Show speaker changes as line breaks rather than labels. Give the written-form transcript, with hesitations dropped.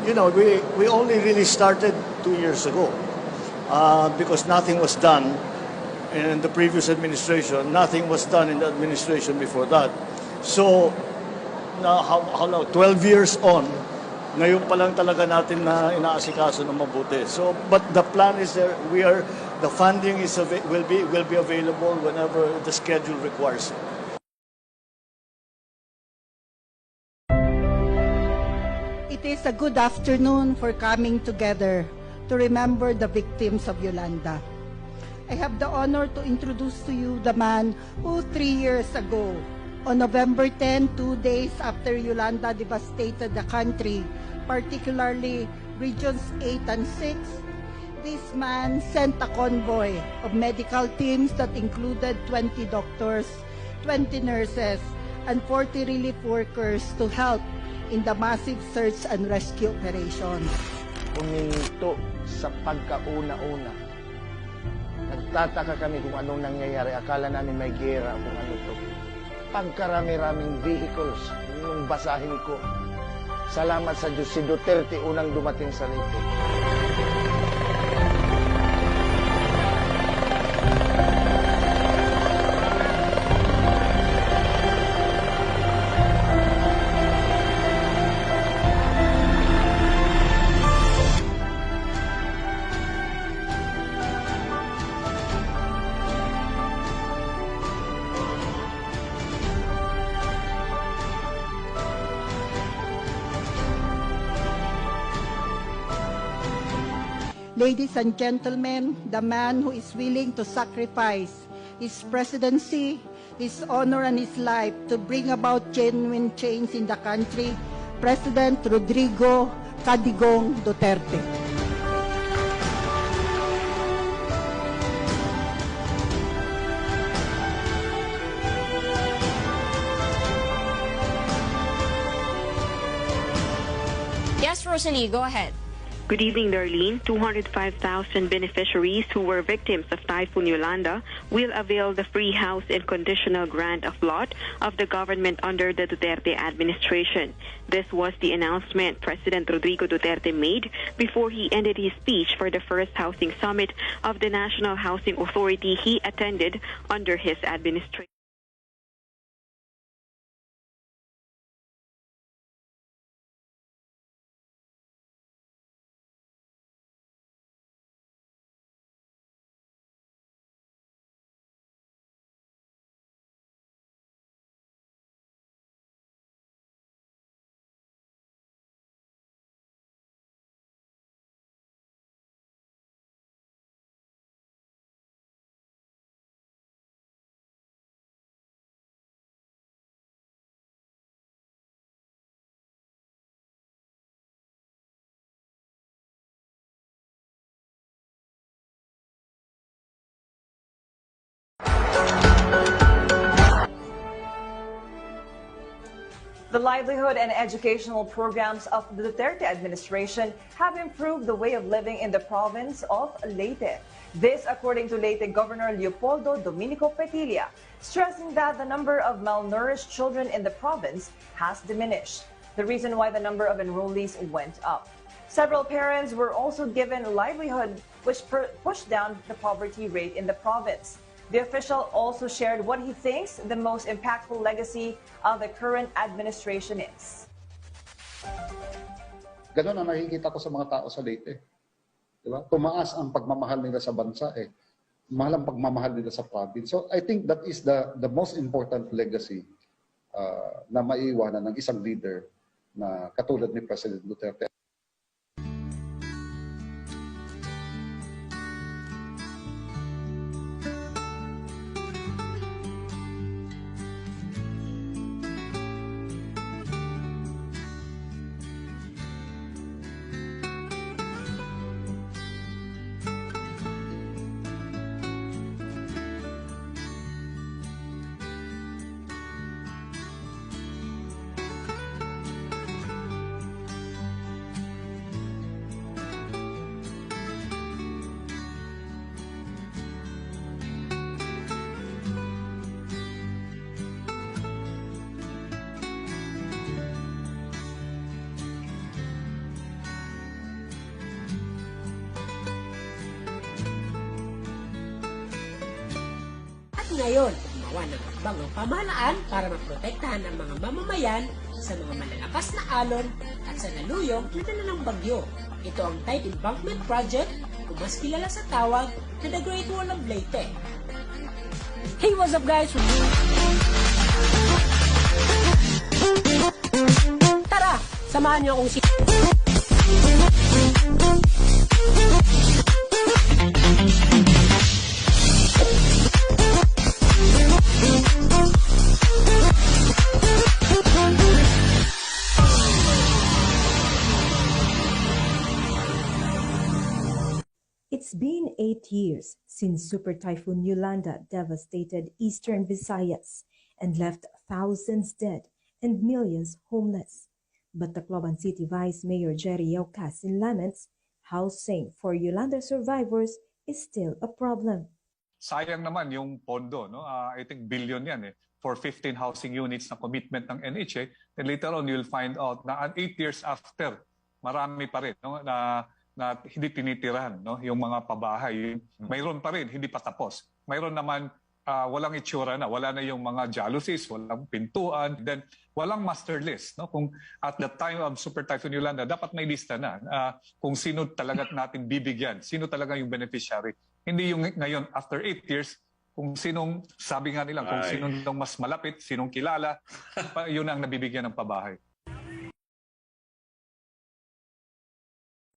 we only really started 2 years ago because nothing was done in the previous administration. Nothing was done in the administration before that. So, now, how long? 12 years on, ngayon pa lang talaga natin na inaasikaso ng mabuti. So, but the plan is there. The funding will be available whenever the schedule requires it.
It is a good afternoon for coming together to remember the victims of Yolanda. I have the honor to introduce to you the man who 3 years ago, on November 10, 2 days after Yolanda devastated the country, particularly regions 8 and 6, this man sent a convoy of medical teams that included 20 doctors, 20 nurses, and 40 relief workers to help in the massive search and rescue operations.
Huminto sa pagkauna-una. Nagtataka kami kung anong nangyayari. Akala namin may gera kung ano to. Pagkarami-raming vehicles, yung basahin ko. Salamat sa Diyos, si Duterte unang dumating sa Leyte.
Ladies and gentlemen, the man who is willing to sacrifice his presidency, his honor, and his life to bring about genuine change in the country, President Rodrigo Cadigong Duterte.
Yes, Rosalie, go ahead.
Good evening, Darlene. 205,000 beneficiaries who were victims of Typhoon Yolanda will avail the free house and conditional grant of lot of the government under the Duterte administration. This was the announcement President Rodrigo Duterte made before he ended his speech for the first housing summit of the National Housing Authority he attended under his administration.
The livelihood and educational programs of the Duterte administration have improved the way of living in the province of Leyte. This according to Leyte Governor Leopoldo Dominico Petilla, stressing that the number of malnourished children in the province has diminished, the reason why the number of enrollees went up. Several parents were also given livelihood, which pushed down the poverty rate in the province. The official also shared what he thinks the most impactful legacy of the current administration is.
Ganon ang nakikita ko sa mga tao sa Leyte. Diba? Tumaas ang pagmamahal nila sa bansa mahal ang pagmamahal nila sa province. So I think that is the most important legacy na maiiwanan ng isang leader na katulad ni President Duterte.
ngayon, gumawa ng hakbang ang pamahalaan para maprotektahan ang mga mamamayan sa mga malalakas na alon at sa naluyong dala ng bagyo. Ito ang Tight Embankment Project, o mas kilala sa tawag na The Great Wall of Leyte. Hey, what's up guys? Tara, samahan niyo akong
It's been 8 years since Super Typhoon Yolanda devastated eastern Visayas and left thousands dead and millions homeless. But Tacloban City Vice Mayor Jerry Yaucasin laments housing for Yolanda survivors is still a problem.
Sayang naman yung pondo, no? I think billion yan for 15 housing units na commitment ng NHA. And later on, you'll find out na 8 years after, marami pa rin, no? na hindi tinitirahan, no? Yung mga pabahay. Mayroon pa rin, hindi pa tapos. Mayroon naman walang itsura na, wala na yung mga jalousies, walang pintuan, then walang master list. No? Kung at the time of Super Typhoon Yolanda, dapat may lista na kung sino talaga natin bibigyan, sino talaga yung beneficiary. Hindi yung ngayon, after 8 years, kung sinong, sabi nga nila, kung sinong mas malapit, sinong kilala, yun ang nabibigyan ng pabahay.